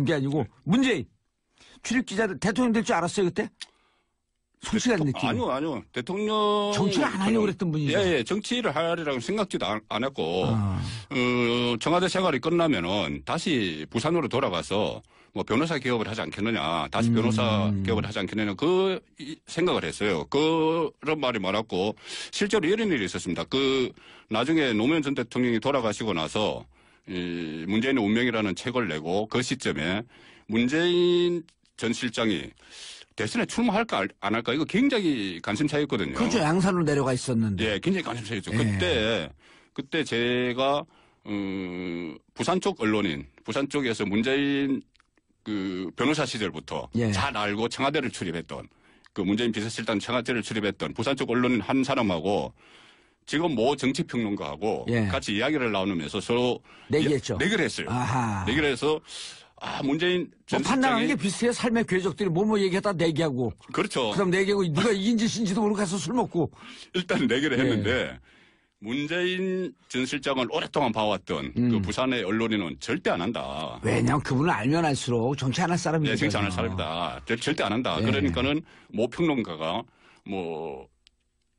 게 아니고 문재인 출입기자들 대통령 될 줄 알았어요 그때? 솔직한 느낌. 아니요. 대통령. 정치를 안 하려고 그랬던 분이죠. 예, 정치를 하리라고 생각지도 안 했고, 청와대 생활이 끝나면은 다시 부산으로 돌아가서 뭐 변호사 개업을 하지 않겠느냐, 다시 변호사 개업을 하지 않겠느냐, 생각을 했어요. 그런 말이 많았고, 실제로 이런 일이 있었습니다. 나중에 노무현 전 대통령이 돌아가시고 나서, 문재인의 운명이라는 책을 내고 그 시점에 문재인 전 실장이 대선에 출마할까 안 할까 이거 굉장히 관심사였거든요. 그렇죠. 양산으로 내려가 있었는데. 예, 굉장히 관심사였죠. 예. 그때 제가 부산 쪽 언론인, 부산 쪽에서 문재인 변호사 시절부터 예. 잘 알고 청와대를 출입했던 문재인 비서실장 청와대를 출입했던 부산 쪽 언론인 한 사람하고 지금 정치평론가하고 예. 같이 이야기를 나누면서 서로 내기했죠. 내기를 했어요. 아하. 내기를 해서 문재인 전 판단하는 실장이 게 비슷해요. 삶의 궤적들이 뭐 얘기하다 내기하고. 그렇죠. 그다음 내기하고 누가 이긴 짓인지도 모르고 가서 술 먹고. 일단 내기를 예. 했는데 문재인 전 실장을 오랫동안 봐왔던 그 부산의 언론인은 절대 안 한다. 왜냐면 그분을 알면 알수록 정치 안 할 사람이거든요. 예, 정치 안 할 사람이다. 절대 안 한다. 예. 그러니까는 모 평론가가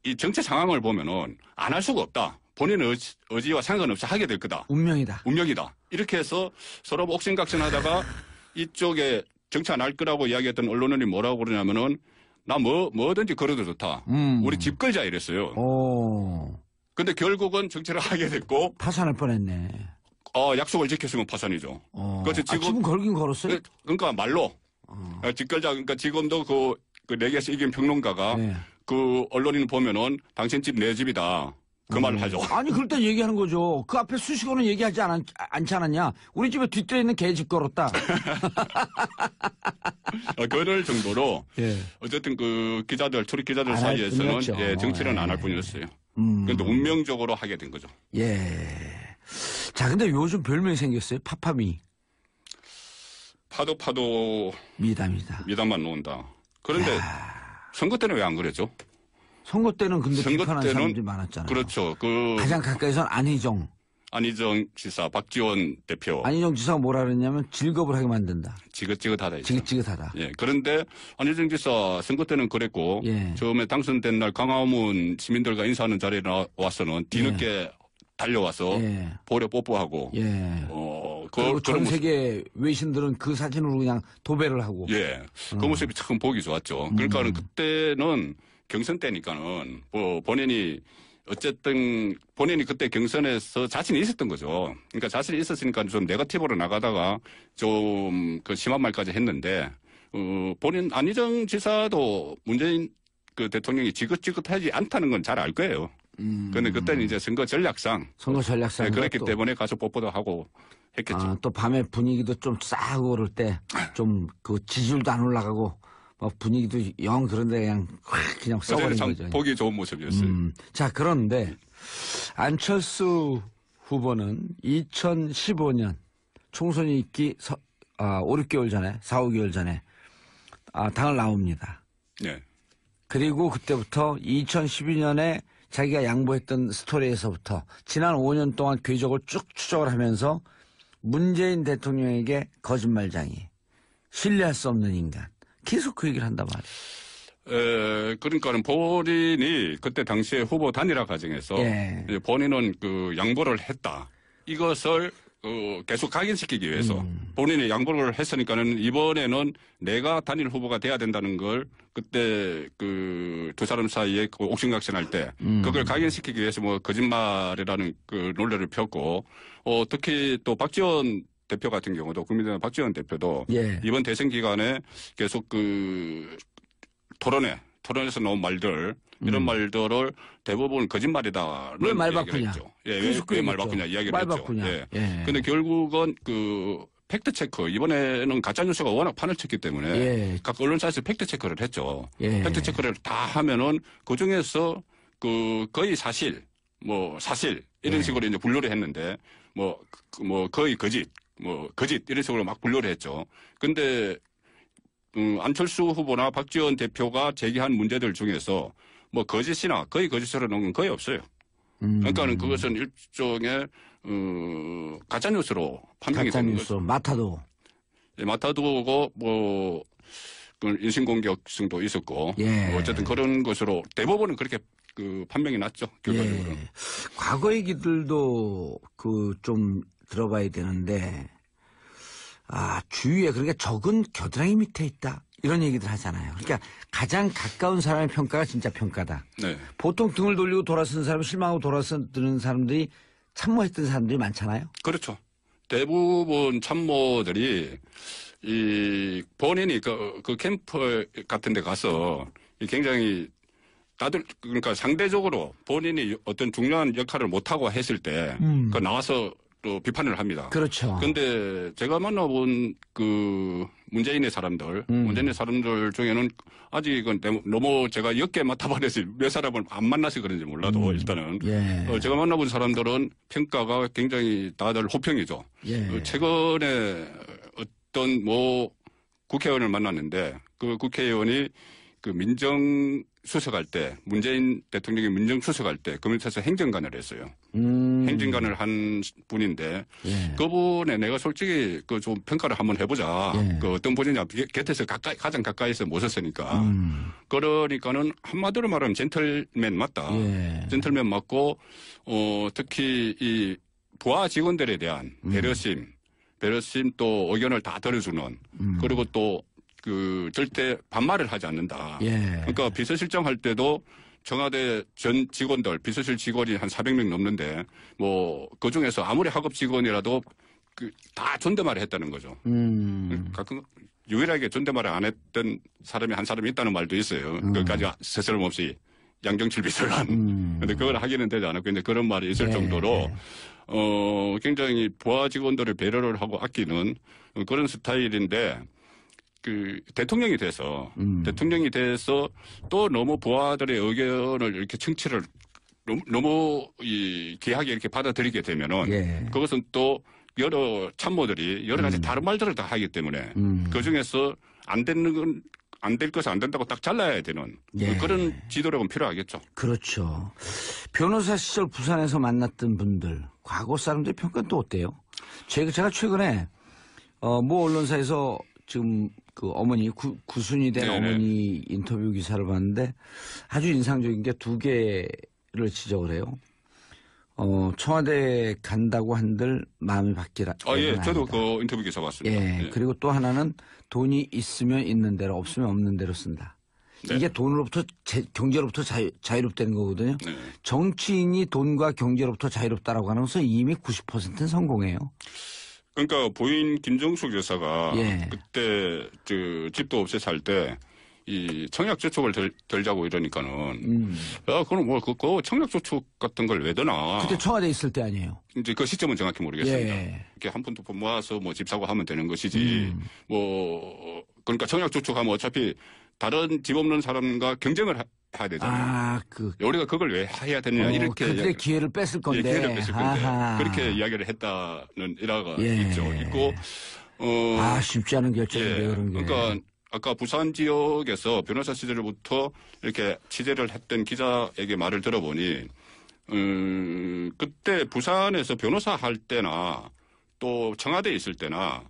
이 정치 상황을 보면은 안 할 수가 없다. 본인의 의지와 상관없이 하게 될 거다. 운명이다. 이렇게 해서 서로 옥신각신하다가 이쪽에 정치 안 할 거라고 이야기했던 언론인이 뭐라고 그러냐면은 나 뭐든지 걸어도 좋다. 우리 집 걸자 이랬어요. 근데 결국은 정치를 하게 됐고 파산할 뻔했네. 약속을 지켰으면 파산이죠. 그래서 집은 걸긴 걸었어요? 그러니까 말로 집 걸자. 그러니까 지금도 그 내기에서 이긴 평론가가 네. 그 언론인 보면은 당신 집 내 집이다. 그 말을 하죠. 아니 그럴 때 얘기하는 거죠. 그 앞에 수식어는 얘기하지 않지 않았냐. 우리 집에 뒷뜰에 있는 개 집 걸었다. 그럴 정도로 예. 어쨌든 출입 기자들 안 할 사이에서는 뿐이었죠. 정치는 안 할 뿐이었어요. 그런데 운명적으로 하게 된 거죠. 예. 자, 근데 요즘 별명이 생겼어요. 파파미. 파도 미담만 놓은다. 그런데 선거 때는 왜 안 그랬죠? 선거 때는 근데 선거 비판하는 때는 사람들이 많았잖아요. 그렇죠. 가장 가까이선 안희정 지사, 박지원 대표. 안희정 지사가 뭐라 그랬냐면 즐겁을 하게 만든다. 지긋지긋하다. 지긋지긋하다. 예. 그런데 안희정 지사 선거 때는 그랬고 예. 처음에 당선된 날 강화문 시민들과 인사하는 자리에 나와서는 뒤늦게 달려와서 예. 볼에 뽀뽀하고. 예. 그리고 전 세계 외신들은 그 사진으로 그냥 도배를 하고. 예. 그 모습이 참 보기 좋았죠. 그러니까는 그때는 경선 때니까는 본인이 그때 경선에서 자신이 있었던 거죠. 그러니까 자신이 있었으니까 좀 네거티브로 나가다가 좀 심한 말까지 했는데 안희정 지사도 문재인 대통령이 지긋지긋하지 않다는 건 잘 알 거예요. 그런데 그때는 이제 선거 전략상 네, 그랬기 때문에 가서 뽀뽀도 하고 했겠죠. 또 밤에 분위기도 좀 싸고 그럴 때 좀 지지율도 안 올라가고 분위기도 영 그런데 그냥 써버린 거죠. 보기 좋은 모습이었어요. 자, 그런데 안철수 후보는 2015년 총선이 있기 5, 6개월 전에 4, 5개월 전에 당을 나옵니다. 네. 그리고 그때부터 2012년에 자기가 양보했던 스토리에서부터 지난 5년 동안 궤적을 쭉 추적을 하면서 문재인 대통령에게 거짓말쟁이, 신뢰할 수 없는 인간, 계속 그 얘기를 한단 말이에요. 그러니까는 본인이 그때 당시에 후보 단일화 과정에서 본인은 양보를 했다. 이것을 계속 각인시키기 위해서 본인이 양보를 했으니까는 이번에는 내가 단일 후보가 돼야 된다는 걸 그때 두 사람 사이에 옥신각신할 때 그걸 각인시키기 위해서 거짓말이라는 논리를 폈고 특히 또 박지원 대표 같은 경우도 국민의당 박지원 대표도 이번 대선 기간에 계속 토론에서 나온 말들 이런 말들을 대부분 거짓말이다라는 왜 말 얘기를 바꾸냐? 했죠. 왜 말 바꾸냐 이야기를 했죠. 근데 결국은 팩트 체크 이번에는 가짜 뉴스가 워낙 판을 쳤기 때문에 각 언론사에서 팩트 체크를 했죠. 팩트 체크를 다 하면은 그 중에서 거의 사실 이런 식으로 이제 분류를 했는데 거의 거짓 이런 식으로 막 분류를 했죠. 근데 안철수 후보나 박지원 대표가 제기한 문제들 중에서 거짓이나 거의 거짓으로 넣은 건 거의 없어요. 그러니까는 그것은 일종의 가짜뉴스로 판명이 되는 거죠. 마타도. 맡아두고 뭐 그 인신공격성도 있었고 예. 어쨌든 그런 것으로 대법원은 그렇게 그 판명이 났죠. 결과적으로. 예. 과거 얘기들도 그 좀 들어봐야 되는데 주위에 그러니까 적은 겨드랑이 밑에 있다. 이런 얘기들 하잖아요. 그러니까 가장 가까운 사람의 평가가 진짜 평가다. 네. 보통 등을 돌리고 돌아서는 사람, 실망하고 돌아서는 사람들이 참모했던 사람들이 많잖아요. 그렇죠. 대부분 참모들이 이 본인이 그 캠프 같은 데 가서 굉장히 다들 그러니까 상대적으로 본인이 어떤 중요한 역할을 못하고 했을 때 그 나와서 또 비판을 합니다. 그렇죠. 그런데 제가 만나본 그 문재인의 사람들 중에는 아직은 너무 제가 몇 개 맡아봐서 몇 사람을 안 만나서 그런지 몰라도 일단은 예. 제가 만나본 사람들은 평가가 굉장히 다들 호평이죠. 예. 최근에 어떤 뭐 국회의원을 만났는데 그 국회의원이 그 민정수석할 때 문재인 대통령이 민정수석할 때 그 밑에서 행정관을 했어요. 행정관을 한 분인데 예. 그분에 내가 솔직히 그 좀 평가를 한번 해보자. 예. 그 어떤 분이냐 곁에서 가장 가까이서 모셨으니까 그러니까는 한마디로 말하면 젠틀맨 맞다. 예. 젠틀맨 맞고 특히 이 부하 직원들에 대한 배려심 또 의견을 다 들어주는 그리고 또 그 절대 반말을 하지 않는다. 예. 그러니까 비서실장 할 때도 청와대 전 직원들 비서실 직원이 한 400명 넘는데 뭐 그중에서 아무리 하급 직원이라도 그 다 존댓말을 했다는 거죠. 가끔 유일하게 존댓말을 안 했던 사람이 한 사람이 있다는 말도 있어요. 그까지 스스럼없이 양정칠 비서관. 근데 그걸 하기는 되지 않았고 근데 그런 말이 있을 정도로 굉장히 부하 직원들을 배려를 하고 아끼는 그런 스타일인데 그 대통령이 돼서 또 너무 부하들의 의견을 이렇게 청취를 너무 귀하게 이렇게 받아들이게 되면은 그것은 또 여러 참모들이 여러 가지 다른 말들을 다 하기 때문에 그 중에서 안 될 것은 안 된다고 딱 잘라야 되는 그런 지도력은 필요하겠죠. 그렇죠. 변호사 시절 부산에서 만났던 분들 과거 사람들의 평가는 또 어때요? 제가 최근에 모 언론사에서 지금 그 어머니 구순이 된 어머니 인터뷰 기사를 봤는데 아주 인상적인 게 두 개를 지적을 해요. 청와대 간다고 한들 마음이 바뀌라. 예, 저도 그 인터뷰 기사 봤습니다. 예. 그리고 또 하나는 돈이 있으면 있는 대로 없으면 없는 대로 쓴다. 이게 돈으로부터 경제로부터 자유롭다는 거거든요. 정치인이 돈과 경제로부터 자유롭다라고 하는 것은 이미 90%는 성공해요. 그러니까 부인 김정숙 여사가 그때 집도 없이 살 때 이 청약저축을 들자고 이러니까는 그럼 뭐 그 청약저축 같은 걸 왜 드나? 그때 청와대 있을 때 아니에요. 이제 그 시점은 정확히 모르겠습니다. 이렇게 한 푼 두 푼 모아서 뭐 집 사고 하면 되는 것이지. 뭐 그러니까 청약저축하면 어차피 다른 집 없는 사람과 경쟁을 해야 되잖아요. 우리가 그걸 왜 해야 되느냐 이렇게 그때 기회를 뺐을 건데. 기회를 뺐을 건데 그렇게 이야기를 했다는 일화가 있고. 쉽지 않은 결정인데 그런 게. 그러니까 아까 부산 지역에서 변호사 시절부터 이렇게 취재를 했던 기자에게 말을 들어보니 그때 부산에서 변호사 할 때나 또 청와대에 있을 때나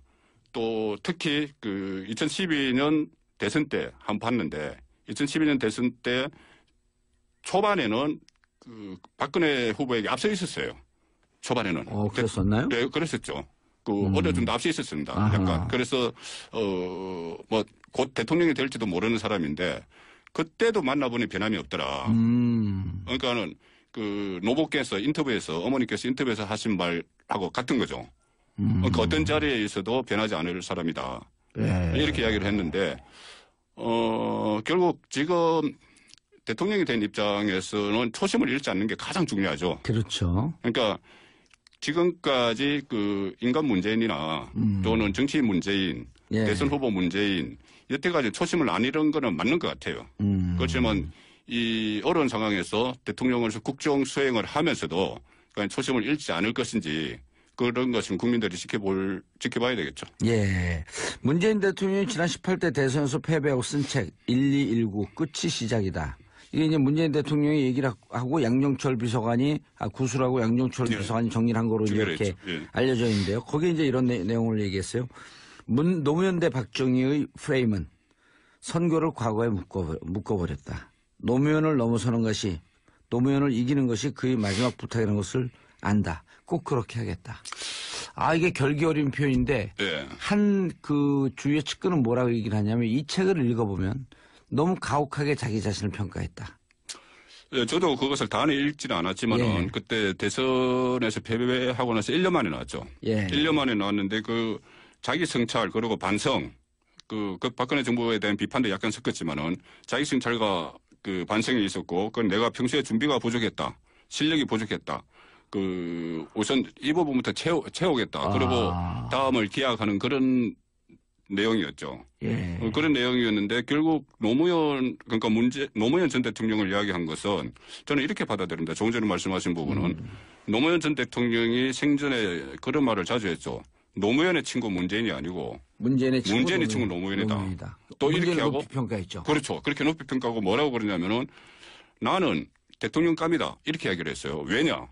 또 특히 그 2012년 대선 때 한 번 봤는데 2012년 대선 때 초반에는 그 박근혜 후보에게 앞서 있었어요. 초반에는. 그랬었나요? 네, 그랬었죠. 어느 정도 앞서 있었습니다. 약간. 그래서 뭐 곧 대통령이 될지도 모르는 사람인데 그때도 만나보니 변함이 없더라. 그러니까는 그 노복께서 인터뷰에서 어머니께서 인터뷰에서 하신 말하고 같은 거죠. 그러니까 어떤 자리에 있어도 변하지 않을 사람이다. 이렇게 이야기를 했는데 결국 지금 대통령이 된 입장에서는 초심을 잃지 않는 게 가장 중요하죠. 그렇죠. 그러니까 지금까지 그 인간 문재인이나 또는 정치인 문재인, 대선 후보 문재인 여태까지 초심을 안 잃은 거는 맞는 것 같아요. 그렇지만 이 어려운 상황에서 대통령으로서 국정 수행을 하면서도 초심을 잃지 않을 것인지 그런 것은 국민들이 지켜봐야 되겠죠. 예. 문재인 대통령이 지난 18대 대선에서 패배하고 쓴 책 1219 끝이 시작이다. 이게 이제 문재인 대통령이 얘기를 하고 양정철 비서관이 구술하고 양정철 비서관이 정리를 한 거로 이렇게 알려져 있는데요. 거기에 이제 이런 내용을 얘기했어요. 노무현 대 박정희의 프레임은 선거를 과거에 묶어버렸다. 노무현을 넘어서는 것이, 노무현을 이기는 것이 그의 마지막 부탁이라는 것을 안다. 꼭 그렇게 하겠다. 아, 이게 결기 어린 표현인데, 예. 한 그 주위의 측근은 뭐라고 얘기를 하냐면, 이 책을 읽어보면 너무 가혹하게 자기 자신을 평가했다. 예, 저도 그것을 다 읽지는 않았지만은, 예. 그때 대선에서 패배하고 나서 1년 만에 나왔죠. 예. 1년 만에 나왔는데, 그 자기 성찰, 그리고 반성, 그 박근혜 정부에 대한 비판도 약간 섞었지만은, 자기 성찰과 그 반성이 있었고, 그건 내가 평소에 준비가 부족했다. 실력이 부족했다. 우선 이 부분부터 채우겠다. 그리고 다음을 기약하는 그런 내용이었죠. 예. 그런 내용이었는데 결국 노무현 전 대통령을 이야기한 것은 저는 이렇게 받아들입니다. 조금 전에 말씀하신 부분은 노무현 전 대통령이 생전에 그런 말을 자주 했죠. 노무현의 친구 문재인이 아니고 문재인의 친구 노무현이다. 또 이렇게 하고 높이 평가했죠. 그렇죠. 그렇게 높이 평가하고 뭐라고 그러냐면은 나는 대통령감이다. 이렇게 이야기를 했어요. 왜냐?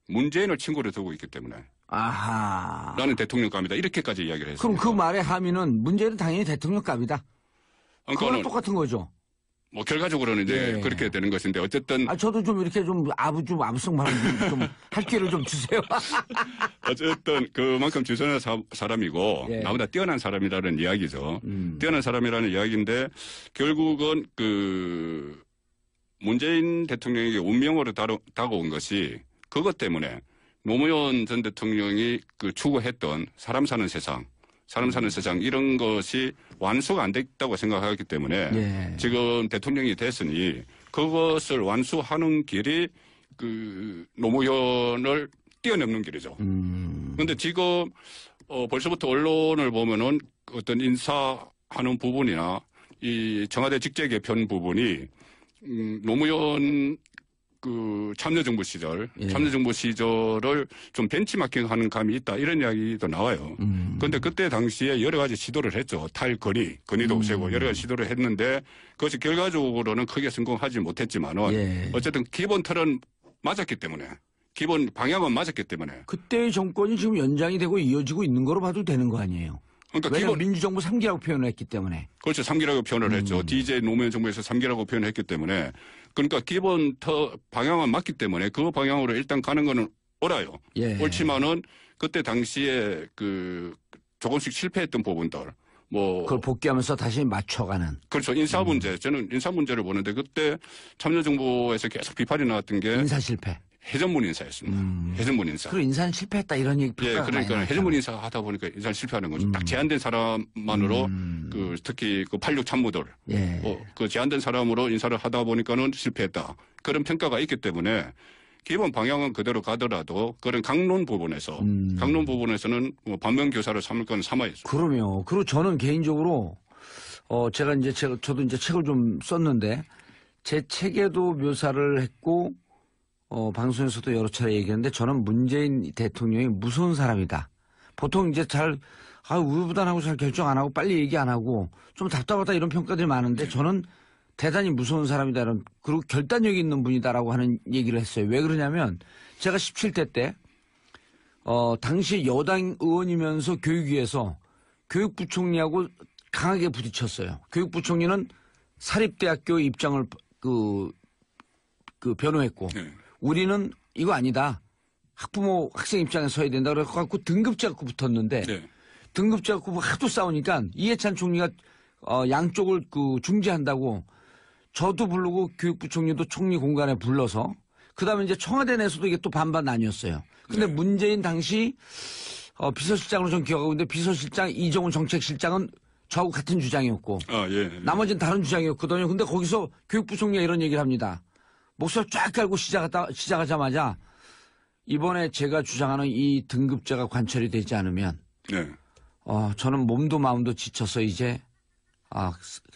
문재인을 친구로 두고 있기 때문에. 아하. 나는 대통령감이다. 이렇게까지 이야기를 했습니다. 그럼 그 말의 함의는 문재인은 당연히 대통령감이다. 그거랑 똑같은 거죠. 뭐 결과적으로는 이제 예. 그렇게 되는 것인데 어쨌든. 저도 좀 이렇게 좀 아부성 발언 좀 할 기회를 좀 주세요. 어쨌든 그만큼 주선한 사람이고 예. 나보다 뛰어난 사람이라는 이야기죠. 뛰어난 사람이라는 이야기인데 결국은 문재인 대통령에게 운명으로 다가온 것이 그것 때문에 노무현 전 대통령이 추구했던 사람 사는 세상 이런 것이 완수가 안 됐다고 생각하기 때문에 예. 지금 대통령이 됐으니 그것을 완수하는 길이 노무현을 뛰어넘는 길이죠. 그런데 지금 벌써부터 언론을 보면은 어떤 인사하는 부분이나 이 청와대 직제 개편 부분이 노무현 참여정부 시절을 좀 벤치마킹하는 감이 있다 이런 이야기도 나와요. 그런데 그때 당시에 여러 가지 시도를 했죠. 건의도 없애고 여러 가지 시도를 했는데 그것이 결과적으로는 크게 성공하지 못했지만은 예. 어쨌든 기본 틀은 맞았기 때문에 기본 방향은 맞았기 때문에 그때의 정권이 지금 연장이 되고 이어지고 있는 거로 봐도 되는 거 아니에요. 그러니까 왜냐하면 민주정부 3기라고 표현을 했기 때문에. 그렇죠. 3기라고 표현을 했죠. DJ 노무현 정부에서 3기라고 표현을 했기 때문에 그러니까 기본 방향은 맞기 때문에 그 방향으로 일단 가는 거는 옳아요. 예. 옳지만은 그때 당시에 조금씩 실패했던 부분들 그걸 복귀하면서 다시 맞춰가는. 그렇죠. 인사 문제. 저는 인사 문제를 보는데 그때 참여정부에서 계속 비판이 나왔던 게 인사 실패. 해전문 인사였습니다. 해전문 인사. 그리고 인사는 실패했다 이런 얘기. 예, 그러니까 해전문 인사 하다 보니까 인사는 실패하는 거죠. 딱 제한된 사람만으로 특히 86 참모들, 예. 제한된 사람으로 인사를 하다 보니까는 실패했다. 그런 평가가 있기 때문에 기본 방향은 그대로 가더라도 그런 강론 부분에서는 반면 교사를 삼을 건 삼아야죠. 그럼요. 그리고 저는 개인적으로 저도 이제 책을 좀 썼는데 제 책에도 묘사를 했고. 방송에서도 여러 차례 얘기했는데 저는 문재인 대통령이 무서운 사람이다. 보통 이제 우유부단하고 잘 결정 안 하고 빨리 얘기 안 하고 좀 답답하다 이런 평가들이 많은데 저는 대단히 무서운 사람이다. 그리고 결단력이 있는 분이다라고 하는 얘기를 했어요. 왜 그러냐면 제가 17대 때 당시 여당 의원이면서 교육위에서 교육부총리하고 강하게 부딪혔어요. 교육부총리는 사립대학교 입장을 변호했고 우리는 이거 아니다. 학부모 학생 입장에 서야 된다. 그래갖고 등급제 갖고 붙었는데 등급제 갖고 하도 싸우니까 이해찬 총리가 양쪽을 중재한다고 저도 부르고 교육부 총리도 총리 공간에 불러서 그다음에 이제 청와대 내에서도 이게 또 반반 나뉘었어요. 근데 문재인 당시 비서실장으로 전 기억하고 있는데 비서실장 이정훈 정책실장은 저하고 같은 주장이었고 나머지는 다른 주장이었거든요. 근데 거기서 교육부 총리가 이런 얘기를 합니다. 목소리 쫙 깔고 시작하자마자 이번에 제가 주장하는 이 등급제가 관철이 되지 않으면 저는 몸도 마음도 지쳐서 이제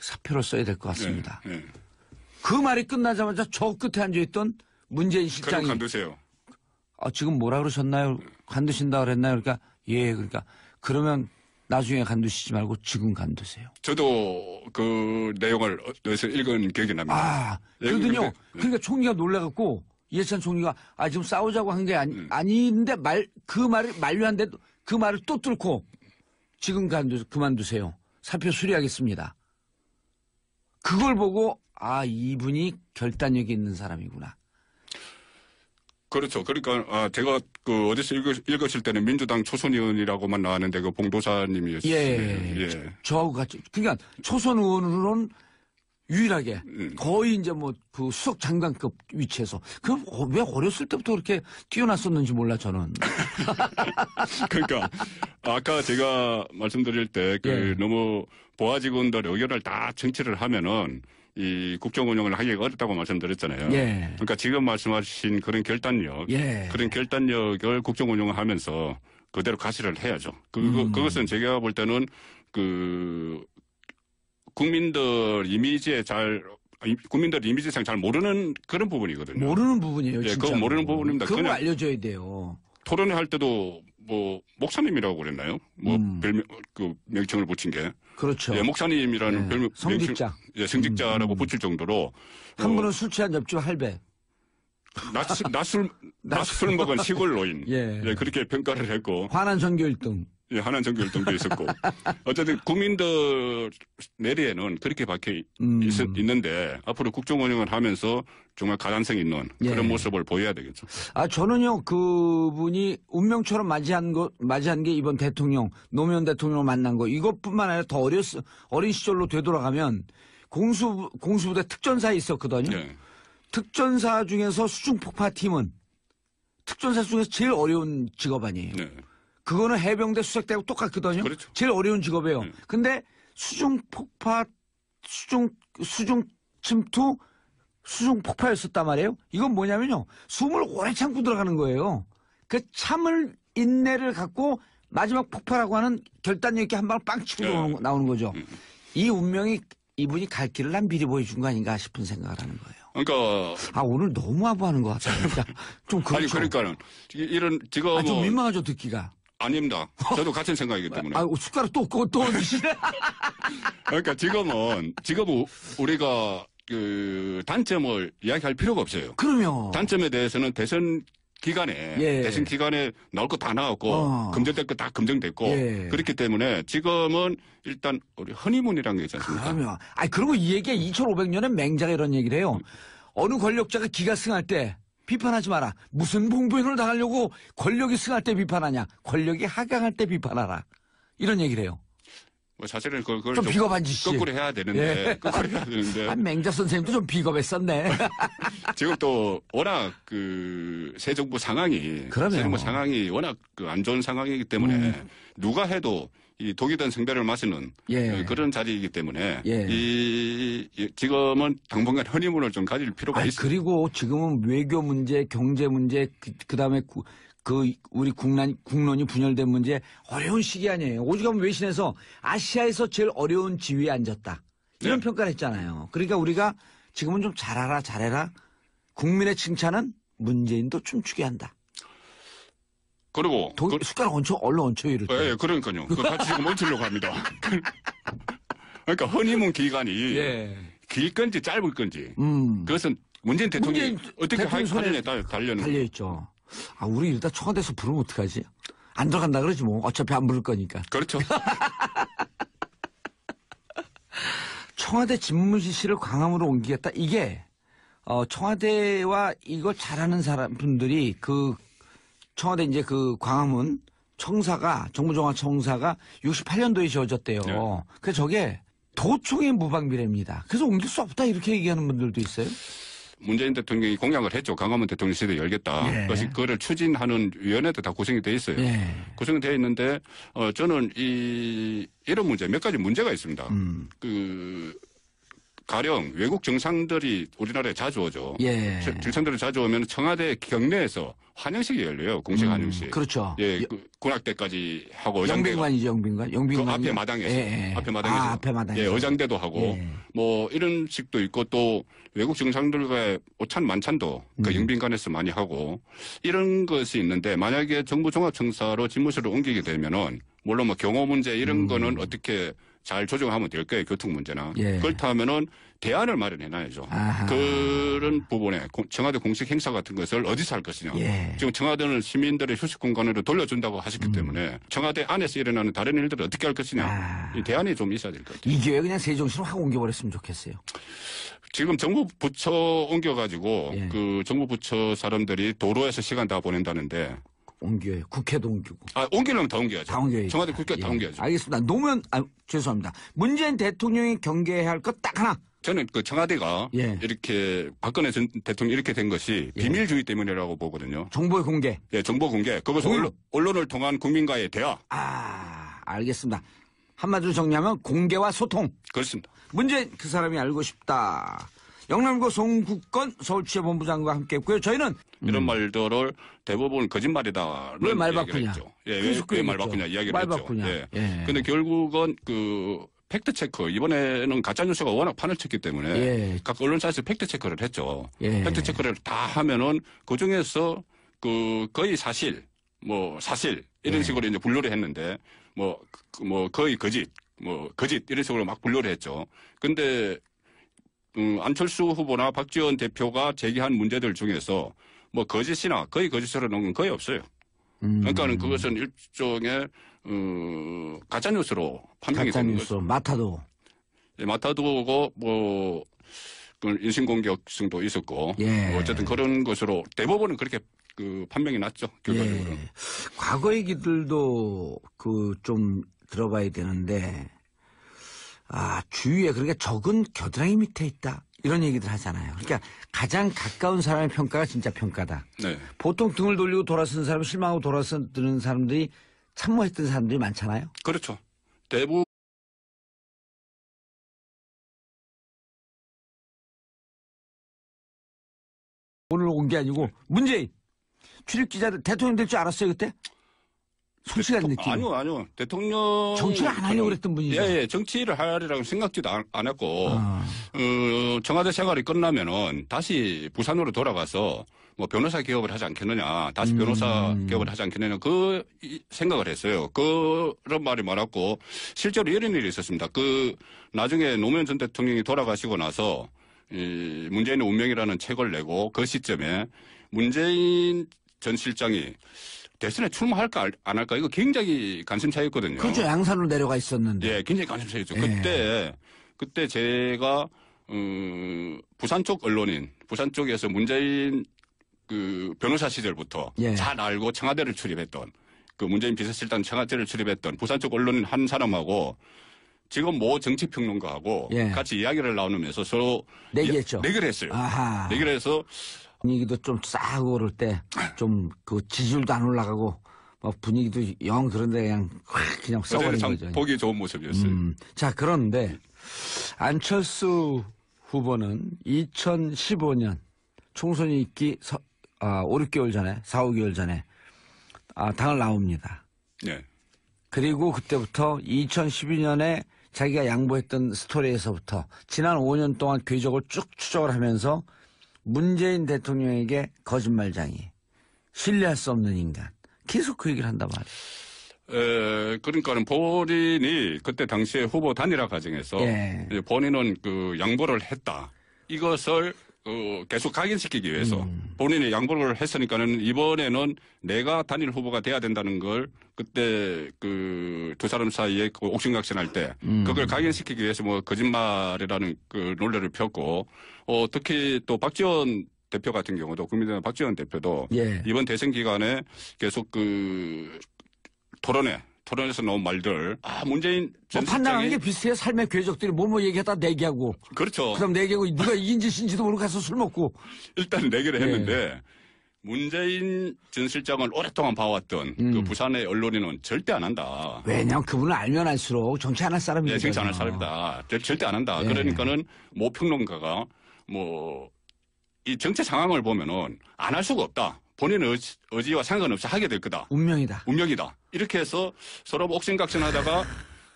사표를 써야 될 것 같습니다. 그 말이 끝나자마자 저 끝에 앉아있던 문재인 실장이 관두세요. 지금 뭐라 그러셨나요? 관두신다 그랬나요? 그러니까 그러니까 그러면 나중에 관두시지 말고 지금 관두세요. 저도 그 내용을 어디서 읽은 기억이 납니다. 그러더니요. 그러니까 총리가 놀라갖고 이해찬 총리가 지금 싸우자고 한 게 아닌데 그 말을 만류한데 그 말을 또 뚫고 지금 그만두세요. 사표 수리하겠습니다. 그걸 보고 이분이 결단력이 있는 사람이구나. 그렇죠. 그러니까 제가 그 어디서 읽으실 때는 민주당 초선 의원이라고만 나왔는데 그 봉도사님이었어요. 예. 저하고 같이. 그러니까 초선 의원으로는 유일하게 거의 이제 뭐 그 수석 장관급 위치에서 그럼 왜 어렸을 때부터 그렇게 뛰어났었는지 몰라 저는. 그러니까 아까 제가 말씀드릴 때 그 너무 보아 직원들 의견을 다 정치를 하면은 이 국정 운영을 하기가 어렵다고 말씀드렸잖아요. 그러니까 지금 말씀하신 그런 결단력, 그런 결단력을 국정 운영을 하면서 그대로 가시를 해야죠. 그것은 제가 볼 때는 국민들 이미지상 잘 모르는 그런 부분이거든요. 모르는 부분이에요. 진짜. 그건 모르는 부분입니다. 그걸 알려줘야 돼요. 토론회 할 때도 뭐 목사님이라고 그랬나요? 뭐 명칭을 붙인 게. 그렇죠. 목사님이라는 별명 성직자. 성직자라고 붙일 정도로 한 분은 술 취한 옆집 할배. 낮술 먹은 시골 노인. 그렇게 평가를 했고. 화난 전교 1등. 하나는 전교 1등도 있었고. 어쨌든 국민들 내리에는 그렇게 박혀 있는데 앞으로 국정 운영을 하면서 정말 가단성 있는 그런 모습을 보여야 되겠죠. 저는요, 그분이 운명처럼 맞이한 게 이번 대통령, 노무현 대통령을 만난 거, 이것뿐만 아니라 더 어린 시절로 되돌아가면 공수부대 특전사에 있었거든요. 특전사 중에서 수중폭파팀은 특전사 중에서 제일 어려운 직업 아니에요. 그거는 해병대 수색대하고 똑같거든요. 그렇죠. 제일 어려운 직업이에요. 근데 수중폭파, 수중 침투, 수중폭파였었단 말이에요. 이건 뭐냐면요. 숨을 오래 참고 들어가는 거예요. 그 참을 인내를 갖고 마지막 폭발하고 하는 결단력 있게 한 방을 빵 치고 나오는 거죠. 이 운명이 이분이 갈 길을 난 미리 보여준 거 아닌가 싶은 생각을 하는 거예요. 그러니까 오늘 너무 아부하는 것 같아요. 좀 그렇죠. 아니 그러니까는 이런 제가 좀 민망하죠 듣기가. 아닙니다. 저도 같은 생각이기 때문에. 숟가락 또 얹으시네. 그러니까 지금은 우리가 그 단점을 이야기할 필요가 없어요. 그럼요. 단점에 대해서는 대선 기간에 나올 거 다 나왔고 검증될 거 다 검증됐고 그렇기 때문에 지금은 일단 우리 허니문이라는 게 있지 않습니까? 그럼요. 그리고 이 얘기가 2500년에 맹자가 이런 얘기를 해요. 어느 권력자가 기가 승할 때 비판하지 마라. 무슨 봉변을 당하려고 권력이 승할 때 비판하냐. 권력이 하강할 때 비판하라. 이런 얘기를 해요. 뭐 사실은 그걸 좀 비겁한 짓이. 거꾸로 해야 되는데. 거꾸로 해야 되는데. 맹자 선생님도 좀 비겁했었네. 지금 또 워낙 새 정부 상황이 워낙 안 좋은 상황이기 때문에 누가 해도 이 독이 든 성배를 마시는 그런 자리이기 때문에 지금은 당분간 허니문을 좀 가질 필요가 있어요. 그리고 지금은 외교 문제, 경제 문제, 그다음에 우리 국론이 분열된 문제 어려운 시기 아니에요. 오죽하면 외신에서 아시아에서 제일 어려운 지위에 앉았다. 이런 평가를 했잖아요. 그러니까 우리가 지금은 좀 잘해라. 국민의 칭찬은 문재인도 춤추게 한다. 그리고 숟가락 얼른 얹혀요. 이럴 때. 예, 그러니까요. 같이 지금 얹히려고 합니다. 그러니까 허니문 기간이 길 건지 짧을 건지 그것은 문재인 대통령이 어떻게 하느냐에 달려있죠. 우리 일단 청와대에서 부르면 어떡하지? 안 들어간다 그러지 뭐. 어차피 안 부를 거니까. 그렇죠. 청와대 집무실을 광화문으로 옮기겠다. 이게 청와대와 이걸 잘하는 분들이 청와대 이제 광화문 청사가 정부종합청사가 68년도에 지어졌대요. 그래서 저게 도청의 무방비례입니다. 그래서 옮길 수 없다 이렇게 얘기하는 분들도 있어요. 문재인 대통령이 공약을 했죠. 광화문 대통령 시대 열겠다. 그래서 그거를 추진하는 위원회도 다 구성이 돼 있어요. 구성이 돼 있는데 저는 이런 문제 몇 가지 문제가 있습니다. 가령 외국 정상들이 우리나라에 자주 오죠. 정상들이 자주 오면 청와대 경내에서 환영식이 열려요. 공식 환영식. 그렇죠. 군악대까지 하고 영빈관이죠. 영빈관. 그 앞에 마당에서. 앞에 마당에서. 의장대도 하고 뭐 이런 식도 있고 또 외국 정상들과의 오찬 만찬도 그 영빈관에서 많이 하고 이런 것이 있는데 만약에 정부종합청사로 집무실을 옮기게 되면은 물론 뭐 경호 문제 이런 거는 어떻게 잘 조정하면 될 거예요. 교통 문제나. 예. 그렇다면은 대안을 마련해놔야죠. 아하. 그런 부분에 청와대 공식 행사 같은 것을 어디서 할 것이냐. 예. 지금 청와대는 시민들의 휴식 공간으로 돌려준다고 하셨기 때문에 청와대 안에서 일어나는 다른 일들을 어떻게 할 것이냐. 이 대안이 좀 있어야 될 것 같아요. 이 기회에 그냥 세종시로 확 옮겨버렸으면 좋겠어요. 지금 정부 부처 옮겨가지고 예. 그 정부 부처 사람들이 도로에서 시간 다 보낸다는데. 옮겨요. 국회도 옮기고. 옮기려면 다 옮겨야죠. 다 옮겨야죠. 청와대 국회 다 옮겨야죠. 알겠습니다. 죄송합니다. 문재인 대통령이 경계해야 할 것 딱 하나. 저는 그 청와대가 예. 이렇게 박근혜 전 대통령 이렇게 된 것이 비밀주의 때문이라고 보거든요. 정보의 공개. 예, 정보 공개. 그것은 언론을 통한 국민과의 대화. 알겠습니다. 한마디로 정리하면 공개와 소통. 그렇습니다. 문재인 그 사람이 알고 싶다. 영남고 송국건 서울지회본부장과 함께했고요. 저희는 이런 말들을 대부분 거짓말이다. 왜 말 바꾸냐? 예, 왜 말 바꾸냐 이야기를 말 했죠. 바꾸냐? 예. 예. 근데 결국은 그 팩트 체크 이번에는 가짜 뉴스가 워낙 판을 쳤기 때문에 예. 각 언론사에서 팩트 체크를 했죠. 예. 팩트 체크를 다 하면은 그 중에서 그 거의 사실 이런 식으로 이제 분류를 했는데 뭐 거의 거짓 이런 식으로 막 분류를 했죠. 근데 안철수 후보나 박지원 대표가 제기한 문제들 중에서 뭐 거짓이나 거의 거짓으로 넣은 건 거의 없어요. 그러니까는 그것은 일종의 가짜 뉴스로 판명이 되는 거죠. 마타도. 예, 마타도고 그 인신공격성도 있었고 예. 어쨌든 그런 것으로 대부분은 그렇게 그 판명이 났죠. 결과적으로. 예. 과거 얘기들도 그 좀 들어봐야 되는데 주위에 그러니까 적은 겨드랑이 밑에 있다. 이런 얘기들 하잖아요. 그러니까 가장 가까운 사람의 평가가 진짜 평가다. 네. 보통 등을 돌리고 돌아서는 사람, 실망하고 돌아서는 사람들이 참모했던 사람들이 많잖아요. 그렇죠. 대부분 오늘 온 게 아니고 문재인 출입기자들 대통령 될 줄 알았어요 그때? 솔직한 느낌. 아니요. 대통령 정치를 안 하려고 그랬던 분이죠. 예, 정치를 하리라고 생각지도 안 했고 청와대 생활이 끝나면은 다시 부산으로 돌아가서 뭐 변호사 개업을 하지 않겠느냐, 다시 변호사 개업을 하지 않겠느냐 그 생각을 했어요. 그런 말이 많았고 실제로 이런 일이 있었습니다. 그 나중에 노무현 전 대통령이 돌아가시고 나서 이 문재인의 운명이라는 책을 내고 그 시점에 문재인 전 실장이 대선에 출마할까 안 할까 이거 굉장히 관심사였거든요. 그렇죠. 양산으로 내려가 있었는데. 예, 굉장히 관심사였죠. 예. 그때 제가 부산 쪽 언론인, 부산 쪽에서 문재인 그 변호사 시절부터 잘 알고 청와대를 출입했던 그 문재인 비서실장 청와대를 출입했던 부산 쪽 언론인 한 사람하고 지금 모 정치평론가하고 같이 이야기를 나누면서 서로 내기했죠. 내기를 했어요. 아하. 내기를 해서 분위기도 좀 싸고 그럴 때 좀 그 지지율도 안 올라가고 막 분위기도 영 그런데 그냥 써버린 참 거죠. 보기 좋은 모습이었어요. 자, 그런데 안철수 후보는 2015년 총선이 있기 5, 6개월 전에 4, 5개월 전에 당을 나옵니다. 네. 그리고 그때부터 2012년에 자기가 양보했던 스토리에서부터 지난 5년 동안 궤적을 쭉 추적을 하면서 문재인 대통령에게 거짓말쟁이, 신뢰할 수 없는 인간. 계속 그 얘기를 한단 말이에요. 그러니까는 본인이 그때 당시에 후보 단일화 과정에서 본인은 그 양보를 했다. 이것을 계속 각인시키기 위해서 본인이 양보를 했으니까는 이번에는 내가 단일 후보가 돼야 된다는 걸 그때 그 두 사람 사이에 그 옥신각신할 때 그걸 각인시키기 위해서 뭐 거짓말이라는 그 논리를 폈고 특히 또 박지원 대표 같은 경우도 국민의당 박지원 대표도 이번 대선 기간에 계속 그 토론에서 나온 말들 문재인 전 판단하는 게 비슷해요. 삶의 궤적들이 뭐 얘기하다 내기하고 그렇죠. 그다음 내기하고 누가 이긴 짓인지도 모르고 가서 술 먹고 일단 내기를 했는데 문재인 전 실장을 오랫동안 봐왔던 그 부산의 언론인은 절대 안 한다. 왜냐하면 그분을 알면 알수록 정치 안 할 사람이거든요. 정치 안 할 사람이다. 절대 안 한다. 그러니까는 모 평론가가 이 정치 상황을 보면은 안 할 수가 없다. 본인의 의지와 상관없이 하게 될 거다. 운명이다. 이렇게 해서 서로 옥신각신하다가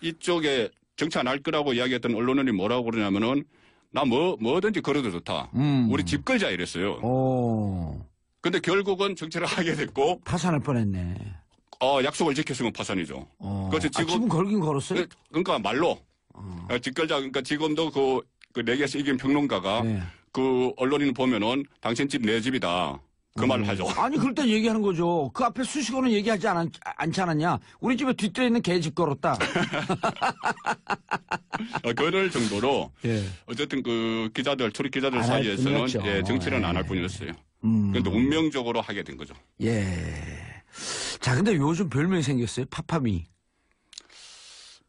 이쪽에 정치 안 할 거라고 이야기했던 언론인이 뭐라고 그러냐면은 나 뭐든지 걸어도 좋다. 우리 집 걸자 이랬어요. 근데 결국은 정치를 하게 됐고 파산할 뻔했네. 약속을 지켰으면 파산이죠. 그래서 집은 걸긴 걸었어요? 그러니까 말로 직결자, 그러니까 지금도 그 내게서 이긴 평론가가 네. 그 언론인 보면은 당신 집 내 집이다. 그 말을 하죠. 아니, 그럴 때 얘기하는 거죠. 그 앞에 수식어는 얘기하지 않지 않았냐. 우리 집에 뒷뜰에 있는 개 집 걸었다. 그럴 정도로 예. 어쨌든 그 기자들, 출입 기자들 사이에서는 예, 정치는 안 할 뿐이었어요. 그런데 운명적으로 하게 된 거죠. 예. 자, 근데 요즘 별명이 생겼어요. 파파미.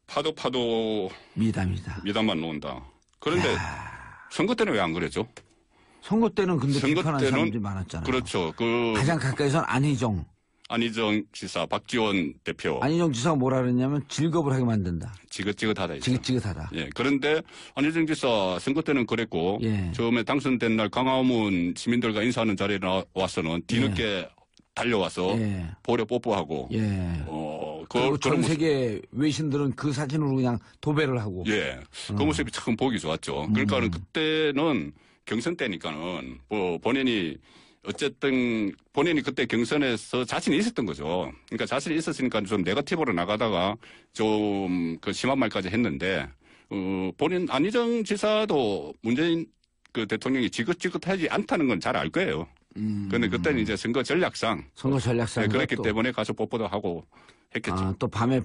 파도 미담만 놓는다. 그런데 선거 때는 왜 안 그랬죠? 선거 때는 근데 비판하는 사람들이 많았잖아요. 그렇죠. 가장 가까이선 안희정 지사, 박지원 대표. 안희정 지사가 뭐라 그랬냐면 즐겁을 하게 만든다. 지긋지긋하다. 지긋지긋하다. 예. 그런데 안희정 지사 선거 때는 그랬고 예. 처음에 당선된 날 강화문 시민들과 인사하는 자리에 와서는 뒤늦게 예. 달려와서 예. 보려 뽀뽀하고. 예. 그리고 전 세계 외신들은 그 사진으로 그냥 도배를 하고. 예. 그 모습이 참 보기 좋았죠. 그러니까는 그때는 경선 때니까는 뭐 본인이 어쨌든 본인이 그때 경선에서 자신이 있었던 거죠. 그러니까 자신이 있었으니까 좀 네거티브로 나가다가 좀 그 심한 말까지 했는데 본인 안희정 지사도 문재인 그 대통령이 지긋지긋하지 않다는 건 잘 알 거예요. 그런데 그때는 이제 선거 전략상 네, 그랬기 때문에 가서 뽀뽀도 하고 했겠죠. 또 밤에